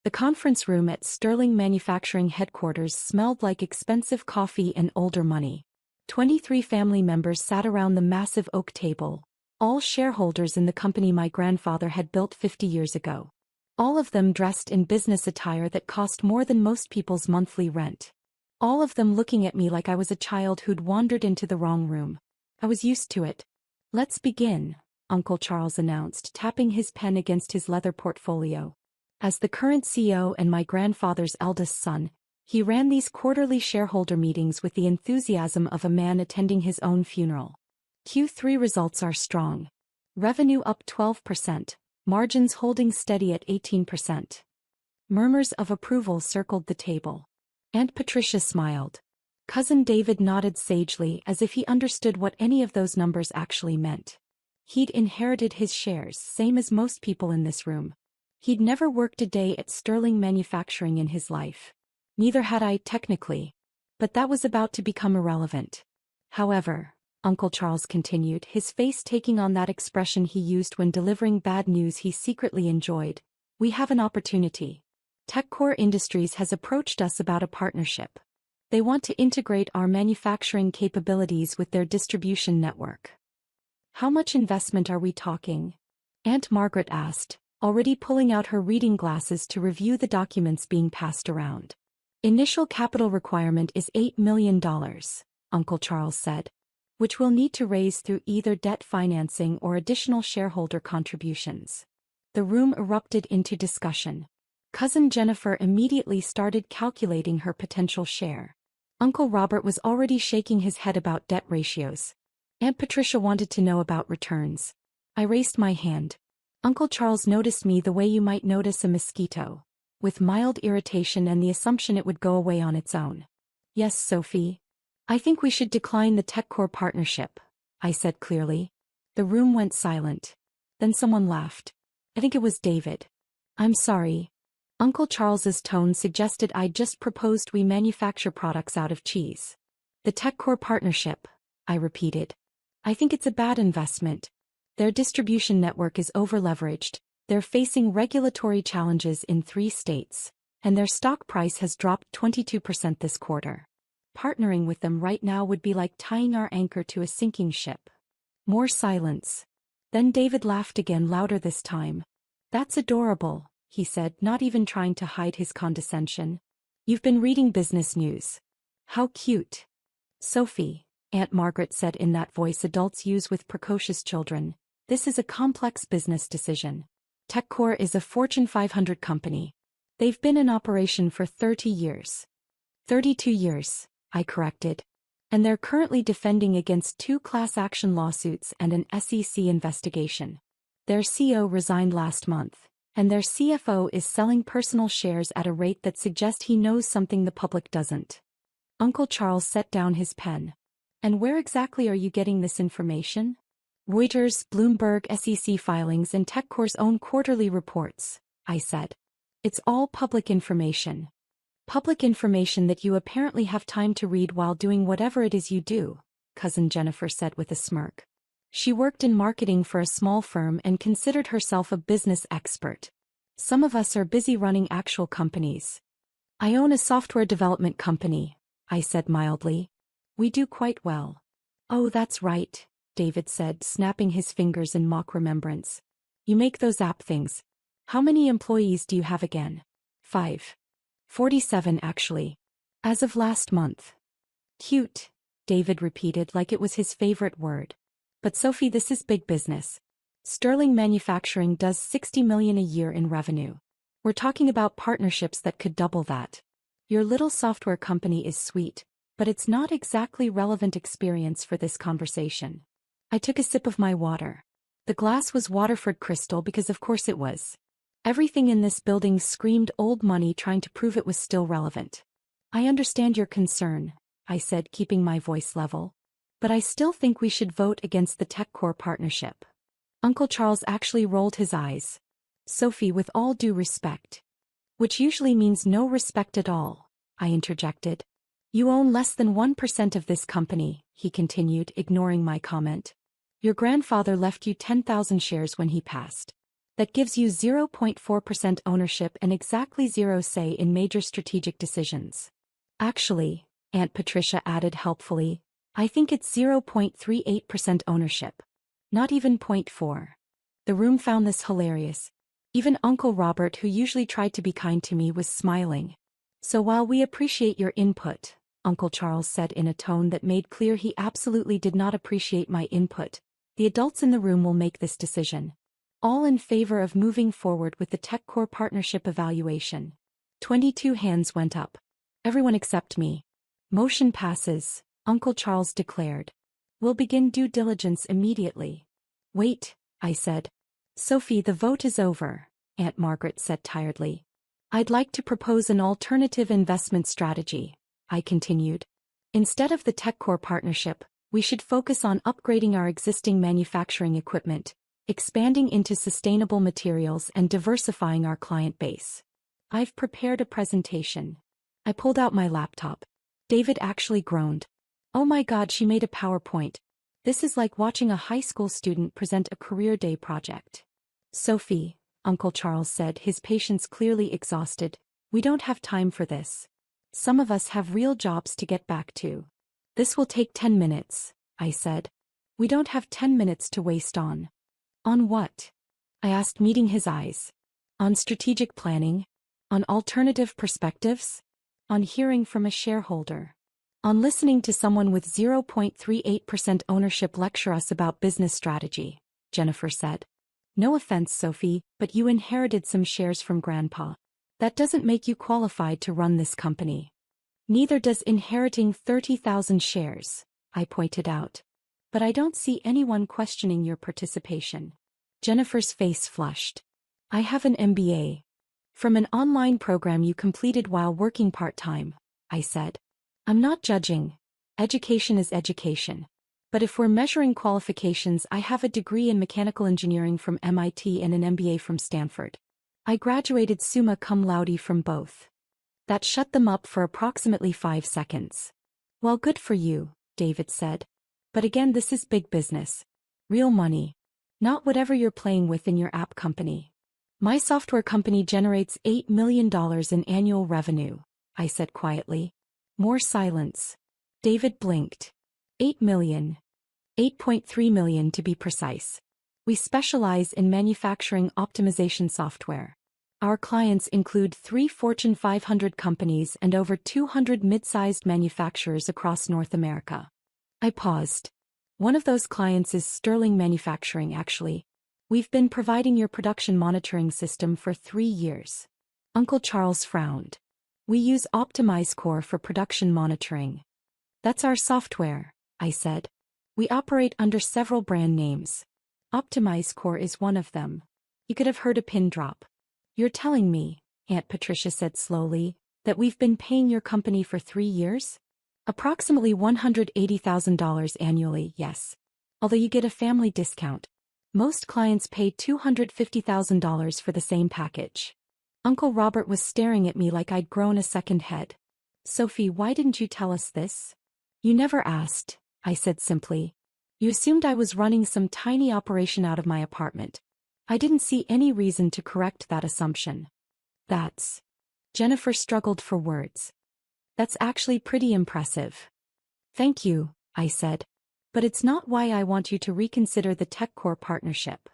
The conference room at Sterling Manufacturing headquarters smelled like expensive coffee and older money. 23 family members sat around the massive oak table, all shareholders in the company my grandfather had built 50 years ago. All of them dressed in business attire that cost more than most people's monthly rent. All of them looking at me like I was a child who'd wandered into the wrong room. I was used to it. "Let's begin," Uncle Charles announced, tapping his pen against his leather portfolio. As the current CEO and my grandfather's eldest son, he ran these quarterly shareholder meetings with the enthusiasm of a man attending his own funeral. Q3 results are strong. Revenue up 12%, margins holding steady at 18%. Murmurs of approval circled the table. Aunt Patricia smiled. Cousin David nodded sagely as if he understood what any of those numbers actually meant. He'd inherited his shares, same as most people in this room. He'd never worked a day at Sterling Manufacturing in his life. Neither had I, technically. But that was about to become irrelevant. However, Uncle Charles continued, his face taking on that expression he used when delivering bad news he secretly enjoyed, "We have an opportunity. TechCore Industries has approached us about a partnership. They want to integrate our manufacturing capabilities with their distribution network." "How much investment are we talking?" Aunt Margaret asked, already pulling out her reading glasses to review the documents being passed around. "Initial capital requirement is $8 million, Uncle Charles said, "which we'll need to raise through either debt financing or additional shareholder contributions." The room erupted into discussion. Cousin Jennifer immediately started calculating her potential share. Uncle Robert was already shaking his head about debt ratios. Aunt Patricia wanted to know about returns. I raised my hand. Uncle Charles noticed me the way you might notice a mosquito, with mild irritation and the assumption it would go away on its own. "Yes, Sophie. I think we should decline the TechCore partnership," I said clearly. The room went silent. Then someone laughed. I think it was David. "I'm sorry." Uncle Charles's tone suggested I'd just proposed we manufacture products out of cheese. "The TechCore partnership," I repeated. "I think it's a bad investment. Their distribution network is overleveraged, they're facing regulatory challenges in 3 states, and their stock price has dropped 22% this quarter. Partnering with them right now would be like tying our anchor to a sinking ship." More silence. Then David laughed again, louder this time. "That's adorable," he said, not even trying to hide his condescension. "You've been reading business news. How cute." "Sophie," Aunt Margaret said in that voice adults use with precocious children, "this is a complex business decision. TechCore is a Fortune 500 company. They've been in operation for 30 years. 32 years, I corrected. And they're currently defending against 2 class action lawsuits and an SEC investigation. Their CEO resigned last month, and their CFO is selling personal shares at a rate that suggests he knows something the public doesn't." Uncle Charles set down his pen. "And where exactly are you getting this information?" "Reuters, Bloomberg, SEC filings, and TechCore's own quarterly reports," I said. "It's all public information. Public information that you apparently have time to read while doing whatever it is you do," Cousin Jennifer said with a smirk. She worked in marketing for a small firm and considered herself a business expert. "Some of us are busy running actual companies." "I own a software development company," I said mildly. "We do quite well." "Oh, that's right," David said, snapping his fingers in mock remembrance. "You make those app things. How many employees do you have again?" 5. 47 actually. As of last month." "Cute," David repeated like it was his favorite word. "But Sophie, this is big business. Sterling Manufacturing does $60 million a year in revenue. We're talking about partnerships that could double that. Your little software company is sweet, but it's not exactly relevant experience for this conversation." I took a sip of my water. The glass was Waterford Crystal because of course it was. Everything in this building screamed old money, trying to prove it was still relevant. "I understand your concern," I said, keeping my voice level. "But I still think we should vote against the TechCore partnership." Uncle Charles actually rolled his eyes. "Sophie, with all due respect." "Which usually means no respect at all," I interjected. "You own less than 1% of this company," he continued, ignoring my comment. "Your grandfather left you 10,000 shares when he passed. That gives you 0.4% ownership and exactly zero say in major strategic decisions. Actually, Aunt Patricia added helpfully, I think it's 0.38% ownership. Not even 0.4. The room found this hilarious. Even Uncle Robert, who usually tried to be kind to me, was smiling. So while we appreciate your input, Uncle Charles said in a tone that made clear he absolutely did not appreciate my input, the adults in the room will make this decision. All in favor of moving forward with the TechCore partnership evaluation. 22 hands went up. Everyone except me. Motion passes, Uncle Charles declared. We'll begin due diligence immediately. Wait, I said. Sophie, the vote is over, Aunt Margaret said tiredly. I'd like to propose an alternative investment strategy, I continued. Instead of the TechCore partnership, we should focus on upgrading our existing manufacturing equipment, expanding into sustainable materials and diversifying our client base. I've prepared a presentation. I pulled out my laptop. David actually groaned. Oh my God, she made a PowerPoint. This is like watching a high school student present a career day project. Sophie, Uncle Charles said, his patience clearly exhausted, we don't have time for this. Some of us have real jobs to get back to. This will take 10 minutes, I said. We don't have 10 minutes to waste on. On what? I asked, meeting his eyes. On strategic planning? On alternative perspectives? On hearing from a shareholder? On listening to someone with 0.38% ownership lecture us about business strategy, Jennifer said. No offense, Sophie, but you inherited some shares from Grandpa. That doesn't make you qualified to run this company. Neither does inheriting 30,000 shares, I pointed out. But I don't see anyone questioning your participation. Jennifer's face flushed. I have an MBA. From an online program you completed while working part-time, I said. I'm not judging. Education is education. But if we're measuring qualifications, I have a degree in mechanical engineering from MIT and an MBA from Stanford. I graduated summa cum laude from both. That shut them up for approximately 5 seconds. Well, good for you, David said. But again, this is big business. Real money. Not whatever you're playing with in your app company. My software company generates $8 million in annual revenue, I said quietly. More silence. David blinked. 8 million. 8.3 million to be precise. We specialize in manufacturing optimization software. Our clients include 3 Fortune 500 companies and over 200 mid-sized manufacturers across North America. I paused. One of those clients is Sterling Manufacturing, actually. We've been providing your production monitoring system for 3 years. Uncle Charles frowned. We use OptimizeCore for production monitoring. That's our software, I said. We operate under several brand names. OptimizeCore is one of them. You could have heard a pin drop. You're telling me, Aunt Patricia said slowly, that we've been paying your company for 3 years? Approximately $180,000 annually, yes. Although you get a family discount. Most clients pay $250,000 for the same package. Uncle Robert was staring at me like I'd grown a second head. Sophie, why didn't you tell us this? You never asked, I said simply. You assumed I was running some tiny operation out of my apartment. I didn't see any reason to correct that assumption. That's... Jennifer struggled for words. That's actually pretty impressive. Thank you, I said. But it's not why I want you to reconsider the TechCore partnership.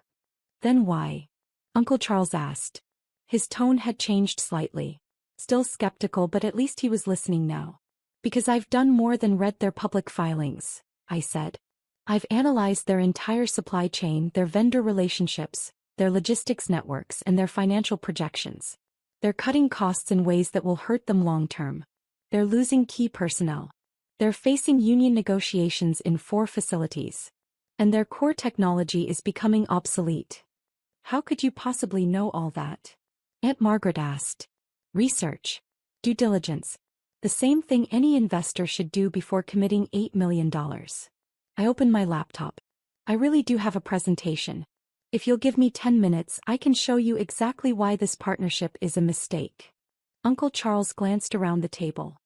Then why? Uncle Charles asked. His tone had changed slightly. Still skeptical, but at least he was listening now. Because I've done more than read their public filings, I said. I've analyzed their entire supply chain, their vendor relationships, their logistics networks, and their financial projections. They're cutting costs in ways that will hurt them long-term. They're losing key personnel. They're facing union negotiations in 4 facilities. And their core technology is becoming obsolete. How could you possibly know all that? Aunt Margaret asked. Research. Due diligence. The same thing any investor should do before committing $8 million. I opened my laptop. I really do have a presentation. If you'll give me 10 minutes, I can show you exactly why this partnership is a mistake. Uncle Charles glanced around the table.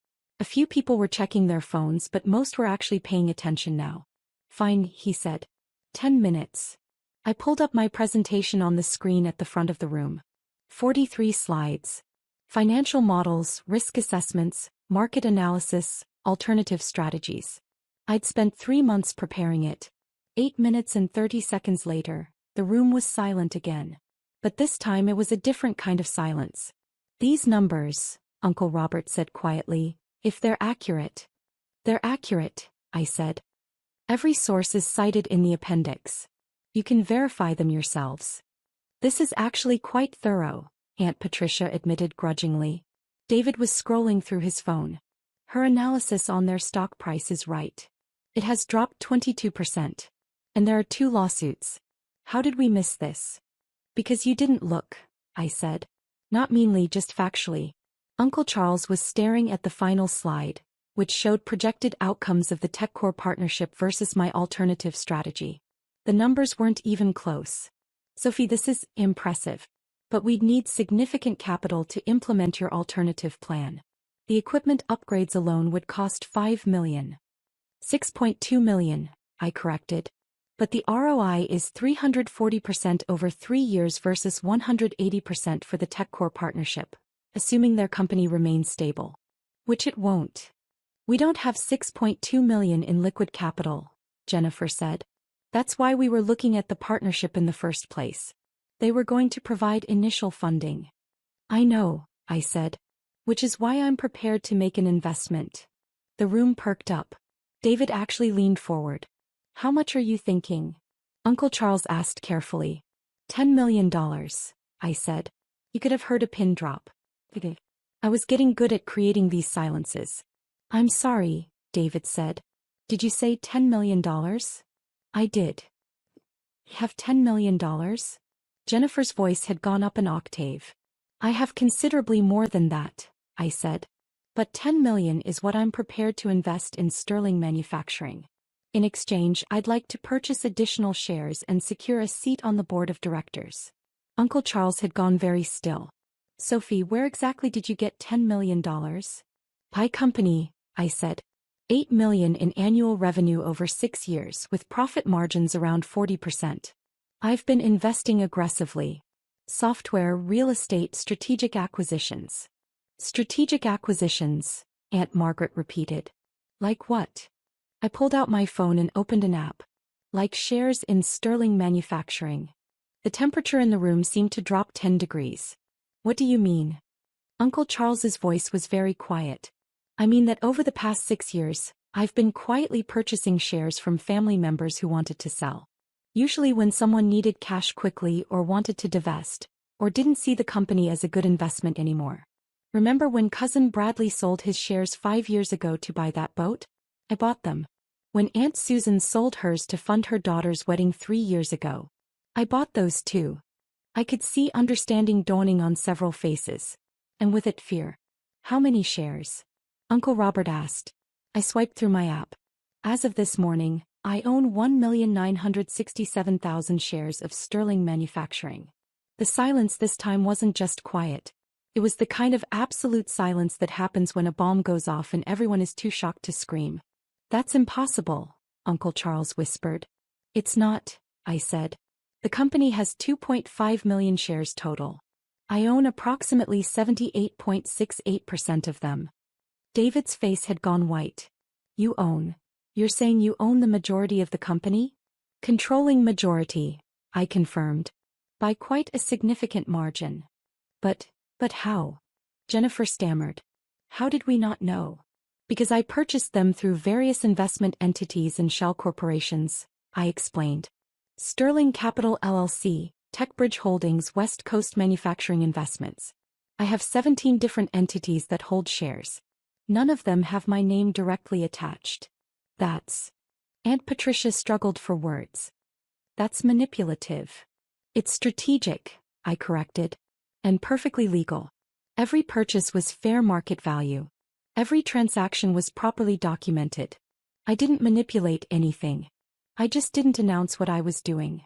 A few people were checking their phones, but most were actually paying attention now. Fine, he said. 10 minutes. I pulled up my presentation on the screen at the front of the room. 43 slides. Financial models, risk assessments, market analysis, alternative strategies. I'd spent 3 months preparing it. 8 minutes and 30 seconds later, the room was silent again. But this time it was a different kind of silence. These numbers, Uncle Robert said quietly, if they're accurate. They're accurate, I said. Every source is cited in the appendix. You can verify them yourselves. This is actually quite thorough, Aunt Patricia admitted grudgingly. David was scrolling through his phone. Her analysis on their stock price is right. It has dropped 22%. And there are 2 lawsuits. How did we miss this? Because you didn't look, I said. Not meanly, just factually. Uncle Charles was staring at the final slide, which showed projected outcomes of the TechCore partnership versus my alternative strategy. The numbers weren't even close. Sophie, this is impressive. But we'd need significant capital to implement your alternative plan. The equipment upgrades alone would cost $5 million. $6.2 million, I corrected. But the ROI is 340% over 3 years versus 180% for the TechCore partnership, assuming their company remains stable. Which it won't. We don't have $6.2 million in liquid capital, Jennifer said. That's why we were looking at the partnership in the first place. They were going to provide initial funding. I know, I said. Which is why I'm prepared to make an investment. The room perked up. David actually leaned forward. How much are you thinking? Uncle Charles asked carefully. $10 million, I said. You could have heard a pin drop. I was getting good at creating these silences. I'm sorry, David said. Did you say $10 million? I did. Have $10 million? Jennifer's voice had gone up an octave. I have considerably more than that, I said. But $10 million is what I'm prepared to invest in Sterling Manufacturing. In exchange, I'd like to purchase additional shares and secure a seat on the board of directors. Uncle Charles had gone very still. Sophie, where exactly did you get $10 million? Pie Company, I said. $8 million in annual revenue over 6 years with profit margins around 40%. I've been investing aggressively. Software, real estate, strategic acquisitions. Strategic acquisitions, Aunt Margaret repeated. Like what? I pulled out my phone and opened an app. Like shares in Sterling Manufacturing. The temperature in the room seemed to drop 10 degrees. What do you mean? Uncle Charles's voice was very quiet. I mean that over the past 6 years, I've been quietly purchasing shares from family members who wanted to sell. Usually when someone needed cash quickly or wanted to divest, or didn't see the company as a good investment anymore. Remember when Cousin Bradley sold his shares 5 years ago to buy that boat? I bought them. When Aunt Susan sold hers to fund her daughter's wedding 3 years ago. I bought those too. I could see understanding dawning on several faces. And with it fear. How many shares? Uncle Robert asked. I swiped through my app. As of this morning, I own 1,967,000 shares of Sterling Manufacturing. The silence this time wasn't just quiet. It was the kind of absolute silence that happens when a bomb goes off and everyone is too shocked to scream. That's impossible, Uncle Charles whispered. It's not, I said. The company has 2.5 million shares total. I own approximately 78.68% of them. David's face had gone white. You own. You're saying you own the majority of the company? Controlling majority, I confirmed. By quite a significant margin. But how? Jennifer stammered. How did we not know? Because I purchased them through various investment entities and shell corporations, I explained. Sterling Capital LLC, TechBridge Holdings, West Coast Manufacturing Investments. I have 17 different entities that hold shares. None of them have my name directly attached. That's... Aunt Patricia struggled for words. That's manipulative. It's strategic, I corrected. And perfectly legal. Every purchase was fair market value. Every transaction was properly documented. I didn't manipulate anything. I just didn't announce what I was doing.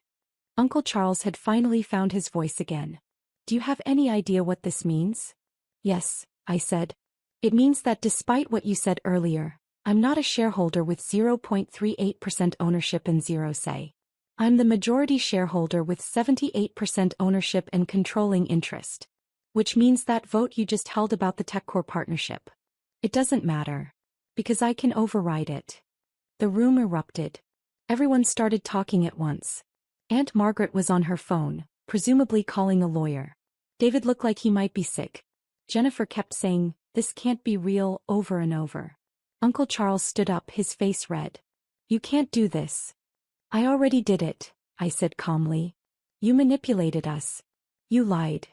Uncle Charles had finally found his voice again. Do you have any idea what this means? Yes, I said. It means that despite what you said earlier, I'm not a shareholder with 0.38% ownership and zero say. I'm the majority shareholder with 78% ownership and controlling interest. Which means that vote you just held about the TechCore partnership. It doesn't matter. Because I can override it. The room erupted. Everyone started talking at once. Aunt Margaret was on her phone, presumably calling a lawyer. David looked like he might be sick. Jennifer kept saying, "This can't be real," over and over. Uncle Charles stood up, his face red. "You can't do this." "I already did it," I said calmly. "You manipulated us. You lied."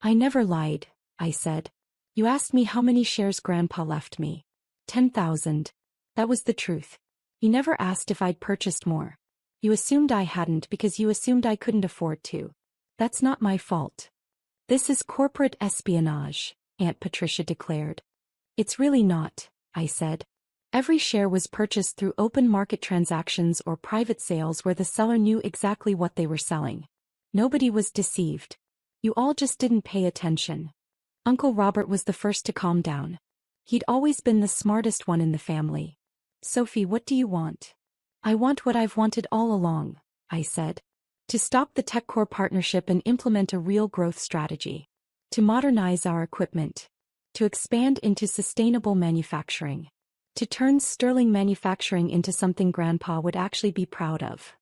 "I never lied," I said. "You asked me how many shares Grandpa left me. 10,000. That was the truth. You never asked if I'd purchased more. You assumed I hadn't because you assumed I couldn't afford to. That's not my fault." "This is corporate espionage," Aunt Patricia declared. "It's really not," I said. "Every share was purchased through open market transactions or private sales where the seller knew exactly what they were selling. Nobody was deceived. You all just didn't pay attention." Uncle Robert was the first to calm down. He'd always been the smartest one in the family. "Sophie, what do you want?" "I want what I've wanted all along," I said. "To stop the TechCore partnership and implement a real growth strategy. To modernize our equipment. To expand into sustainable manufacturing. To turn Sterling Manufacturing into something Grandpa would actually be proud of."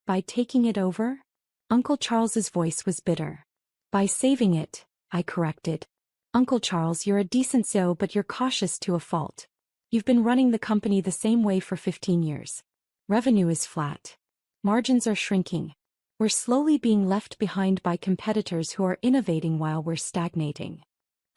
"By taking it over?" Uncle Charles's voice was bitter. "By saving it," I corrected. "Uncle Charles, you're a decent CEO, but you're cautious to a fault. You've been running the company the same way for 15 years. Revenue is flat. Margins are shrinking. We're slowly being left behind by competitors who are innovating while we're stagnating."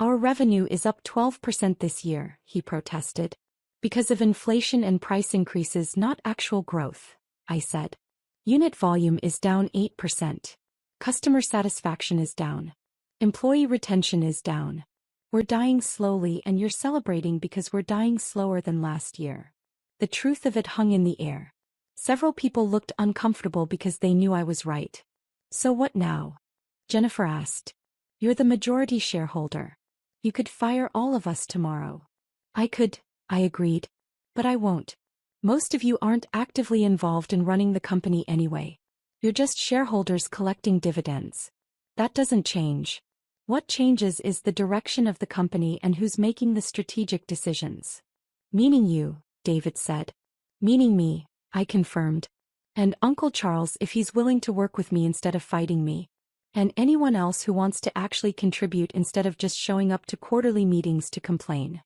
"Our revenue is up 12% this year," he protested. "Because of inflation and price increases, not actual growth," I said. "Unit volume is down 8%. Customer satisfaction is down. Employee retention is down. We're dying slowly, and you're celebrating because we're dying slower than last year." The truth of it hung in the air. Several people looked uncomfortable because they knew I was right. "So what now?" Jennifer asked. "You're the majority shareholder. You could fire all of us tomorrow." "I could," I agreed. "But I won't. Most of you aren't actively involved in running the company anyway. You're just shareholders collecting dividends. That doesn't change. What changes is the direction of the company and who's making the strategic decisions." "Meaning you," David said. "Meaning me," I confirmed. "And Uncle Charles, if he's willing to work with me instead of fighting me. And anyone else who wants to actually contribute instead of just showing up to quarterly meetings to complain."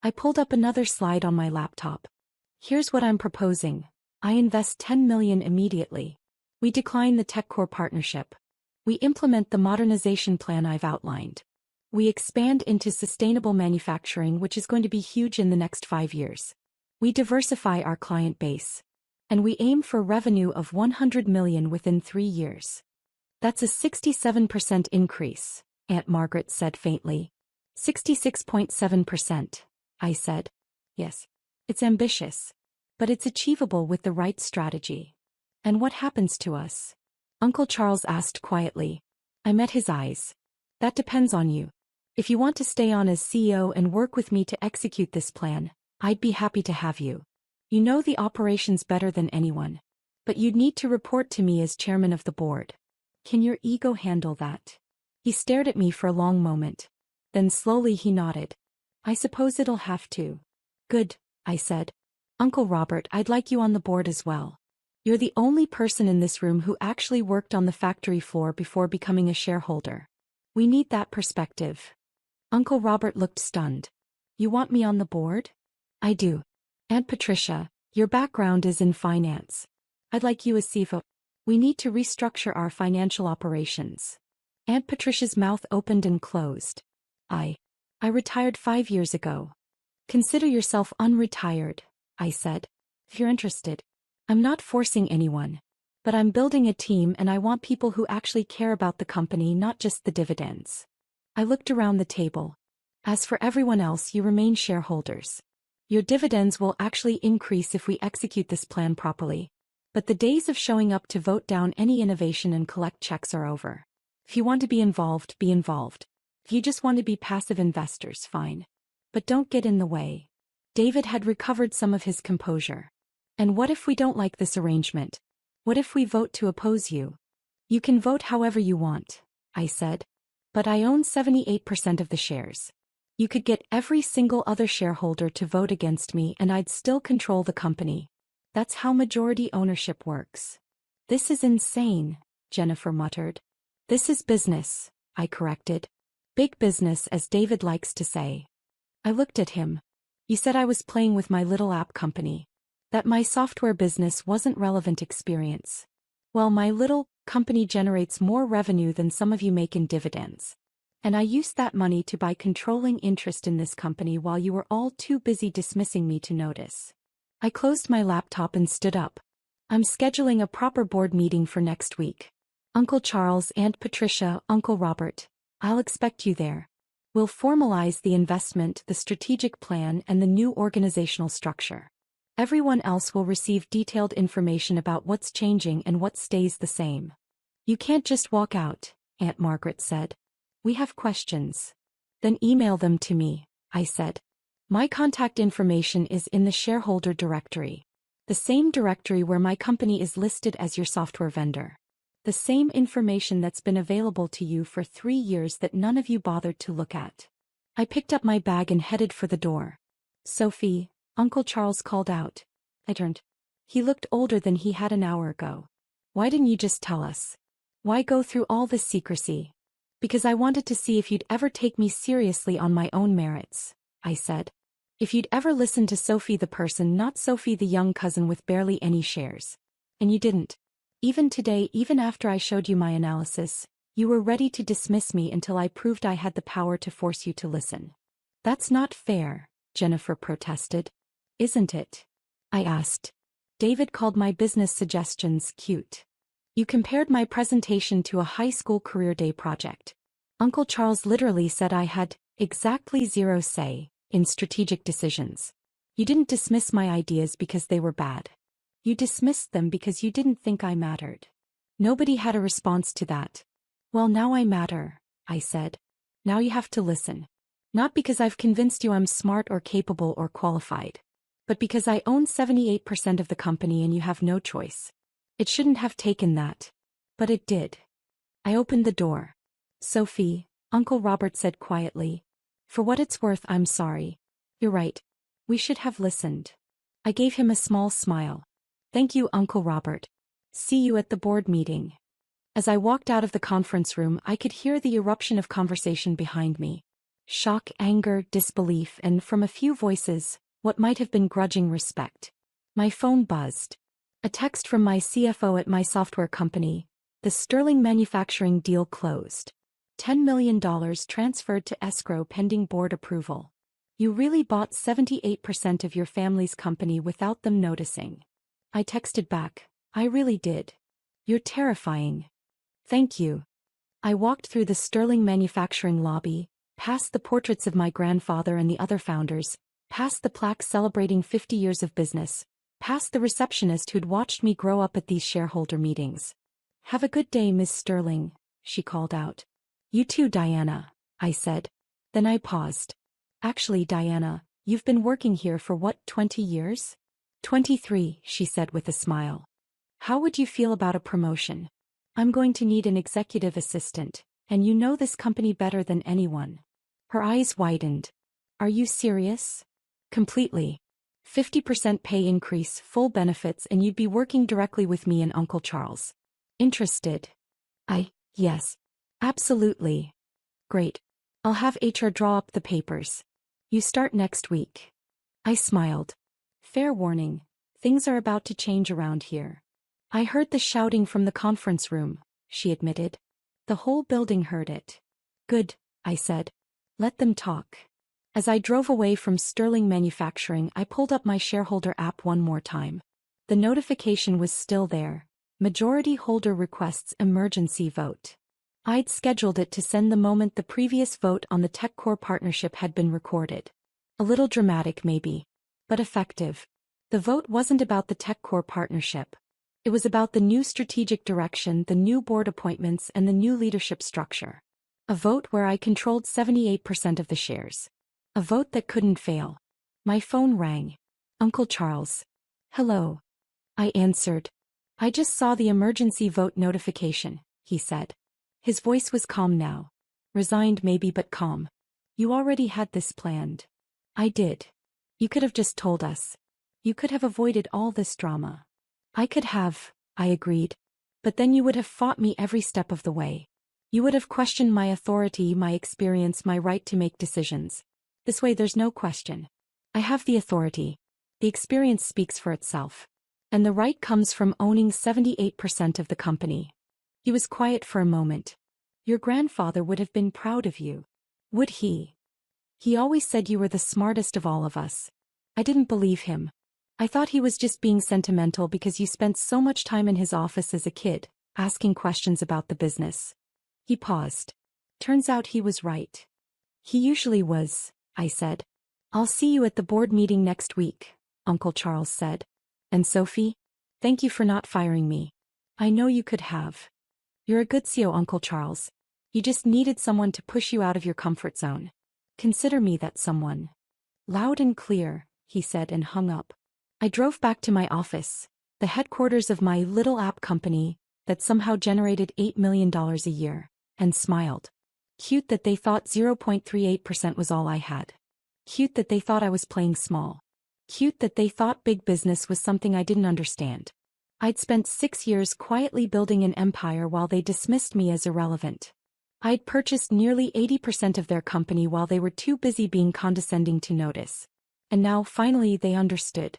I pulled up another slide on my laptop. "Here's what I'm proposing. I invest $10 million immediately. We decline the TechCore partnership. We implement the modernization plan I've outlined. We expand into sustainable manufacturing, which is going to be huge in the next 5 years. We diversify our client base. And we aim for revenue of $100 million within 3 years." "That's a 67% increase," Aunt Margaret said faintly. 66.7%, I said. "Yes. It's ambitious. But it's achievable with the right strategy." "And what happens to us?" Uncle Charles asked quietly. I met his eyes. "That depends on you. If you want to stay on as CEO and work with me to execute this plan, I'd be happy to have you. You know the operations better than anyone. But you'd need to report to me as chairman of the board. Can your ego handle that?" He stared at me for a long moment. Then slowly he nodded. "I suppose it'll have to." "Good," I said. "Uncle Robert, I'd like you on the board as well. You're the only person in this room who actually worked on the factory floor before becoming a shareholder. We need that perspective." Uncle Robert looked stunned. "You want me on the board?" "I do. Aunt Patricia, your background is in finance. I'd like you as CFO. We need to restructure our financial operations." Aunt Patricia's mouth opened and closed. I retired 5 years ago." "Consider yourself unretired," I said. "If you're interested. I'm not forcing anyone. But I'm building a team, and I want people who actually care about the company, not just the dividends." I looked around the table. "As for everyone else, you remain shareholders. Your dividends will actually increase if we execute this plan properly. But the days of showing up to vote down any innovation and collect checks are over. If you want to be involved, be involved. If you just want to be passive investors, fine. But don't get in the way." David had recovered some of his composure. "And what if we don't like this arrangement?" What if we vote to oppose you? You can vote however you want, I said. But I own 78% of the shares. You could get every single other shareholder to vote against me and I'd still control the company. That's how majority ownership works. This is insane, Jennifer muttered. This is business, I corrected. Big business, as David likes to say. I looked at him. You said I was playing with my little app company. That my software business wasn't relevant experience. Well, my little company generates more revenue than some of you make in dividends. And I used that money to buy controlling interest in this company while you were all too busy dismissing me to notice. I closed my laptop and stood up. I'm scheduling a proper board meeting for next week. Uncle Charles, Aunt Patricia, Uncle Robert. I'll expect you there. We'll formalize the investment, the strategic plan, and the new organizational structure. Everyone else will receive detailed information about what's changing and what stays the same. You can't just walk out, Aunt Margaret said. We have questions. Then email them to me, I said. My contact information is in the shareholder directory. The same directory where my company is listed as your software vendor. The same information that's been available to you for 3 years that none of you bothered to look at. I picked up my bag and headed for the door. Sophie, Uncle Charles called out. I turned. He looked older than he had an hour ago. Why didn't you just tell us? Why go through all this secrecy? Because I wanted to see if you'd ever take me seriously on my own merits, I said. If you'd ever listen to Sophie the person, not Sophie the young cousin with barely any shares. And you didn't. Even today, even after I showed you my analysis, you were ready to dismiss me until I proved I had the power to force you to listen. That's not fair, Jennifer protested. Isn't it? I asked. David called my business suggestions cute. You compared my presentation to a high school career day project. Uncle Charles literally said I had exactly zero say in strategic decisions. You didn't dismiss my ideas because they were bad. You dismissed them because you didn't think I mattered. Nobody had a response to that. Well, now I matter, I said. Now you have to listen. Not because I've convinced you I'm smart or capable or qualified, but because I own 78% of the company and you have no choice. It shouldn't have taken that. But it did. I opened the door. Sophie, Uncle Robert said quietly. For what it's worth, I'm sorry. You're right. We should have listened. I gave him a small smile. Thank you, Uncle Robert. See you at the board meeting. As I walked out of the conference room, I could hear the eruption of conversation behind me. Shock, anger, disbelief, and from a few voices, what might have been grudging respect. My phone buzzed. A text from my CFO at my software company. The Sterling Manufacturing deal closed. $10 million transferred to escrow pending board approval. You really bought 78% of your family's company without them noticing. I texted back, I really did. You're terrifying. Thank you. I walked through the Sterling Manufacturing lobby, past the portraits of my grandfather and the other founders, past the plaque celebrating 50 years of business, past the receptionist who'd watched me grow up at these shareholder meetings. Have a good day, Miss Sterling, she called out. You too, Diana, I said. Then I paused. Actually, Diana, you've been working here for what, 20 years? 23, she said with a smile. How would you feel about a promotion? I'm going to need an executive assistant, and you know this company better than anyone. Her eyes widened. Are you serious? Completely. 50% pay increase, full benefits, and you'd be working directly with me and Uncle Charles. Interested? Yes. Absolutely. Great. I'll have HR draw up the papers. You start next week. I smiled. Fair warning, things are about to change around here. I heard the shouting from the conference room, she admitted. The whole building heard it. Good, I said. Let them talk. As I drove away from Sterling Manufacturing, I pulled up my shareholder app one more time. The notification was still there. Majority holder requests emergency vote. I'd scheduled it to send the moment the previous vote on the TechCore partnership had been recorded. A little dramatic maybe, but effective. The vote wasn't about the TechCore partnership. It was about the new strategic direction, the new board appointments, and the new leadership structure. A vote where I controlled 78% of the shares. A vote that couldn't fail. My phone rang. Uncle Charles. Hello. I answered. I just saw the emergency vote notification, he said. His voice was calm now. Resigned maybe, but calm. You already had this planned. I did. You could have just told us. You could have avoided all this drama. I could have, I agreed. But then you would have fought me every step of the way. You would have questioned my authority, my experience, my right to make decisions. This way there's no question. I have the authority. The experience speaks for itself. And the right comes from owning 78% of the company. He was quiet for a moment. Your grandfather would have been proud of you. Would he? He always said you were the smartest of all of us. I didn't believe him. I thought he was just being sentimental because you spent so much time in his office as a kid, asking questions about the business. He paused. Turns out he was right. He usually was, I said. I'll see you at the board meeting next week, Uncle Charles said. And Sophie? Thank you for not firing me. I know you could have. You're a good CEO, Uncle Charles. You just needed someone to push you out of your comfort zone. Consider me that someone. Loud and clear, he said and hung up. I drove back to my office, the headquarters of my little app company that somehow generated $8 million a year, and smiled. Cute that they thought 0.38% was all I had. Cute that they thought I was playing small. Cute that they thought big business was something I didn't understand. I'd spent 6 years quietly building an empire while they dismissed me as irrelevant. I'd purchased nearly 80% of their company while they were too busy being condescending to notice. And now finally they understood.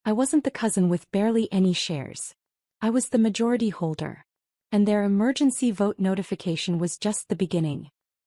I wasn't the cousin with barely any shares. I was the majority holder. And their emergency vote notification was just the beginning.